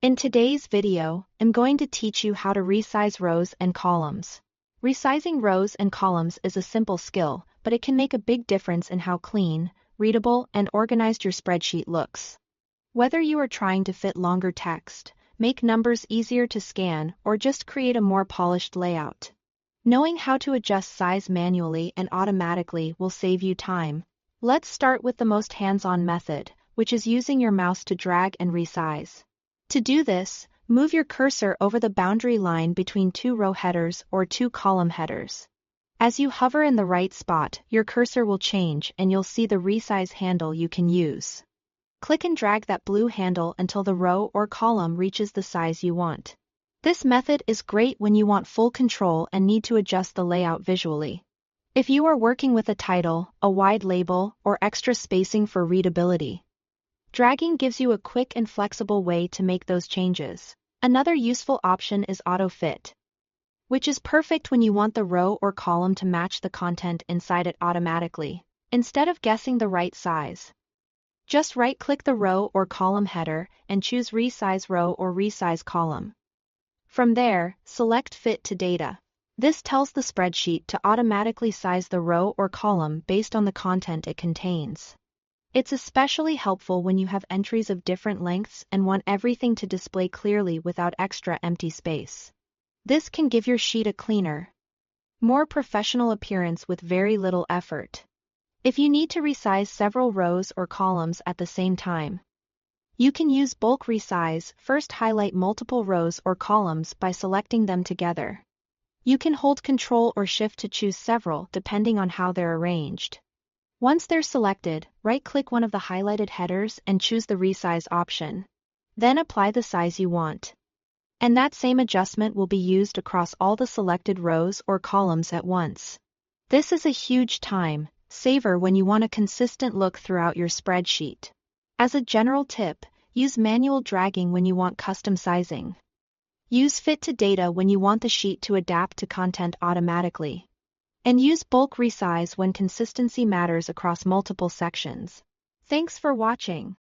In today's video, I'm going to teach you how to resize rows and columns. Resizing rows and columns is a simple skill, but it can make a big difference in how clean, readable, and organized your spreadsheet looks. Whether you are trying to fit longer text, make numbers easier to scan, or just create a more polished layout, knowing how to adjust size manually and automatically will save you time. Let's start with the most hands-on method, which is using your mouse to drag and resize. To do this, move your cursor over the boundary line between two row headers or two column headers. As you hover in the right spot, your cursor will change and you'll see the resize handle you can use. Click and drag that blue handle until the row or column reaches the size you want. This method is great when you want full control and need to adjust the layout visually. If you are working with a title, a wide label, or extra spacing for readability, dragging gives you a quick and flexible way to make those changes. Another useful option is auto-fit, which is perfect when you want the row or column to match the content inside it automatically, instead of guessing the right size. Just right-click the row or column header and choose Resize Row or Resize Column. From there, select Fit to Data. This tells the spreadsheet to automatically size the row or column based on the content it contains. It's especially helpful when you have entries of different lengths and want everything to display clearly without extra empty space. This can give your sheet a cleaner, more professional appearance with very little effort. If you need to resize several rows or columns at the same time, you can use bulk resize. First, highlight multiple rows or columns by selecting them together. You can hold Ctrl or Shift to choose several depending on how they're arranged. Once they're selected, right-click one of the highlighted headers and choose the resize option. Then apply the size you want. And that same adjustment will be used across all the selected rows or columns at once. This is a huge time saver when you want a consistent look throughout your spreadsheet. As a general tip, use manual dragging when you want custom sizing. Use Fit to Data when you want the sheet to adapt to content automatically. And use bulk resize when consistency matters across multiple sections. Thanks for watching.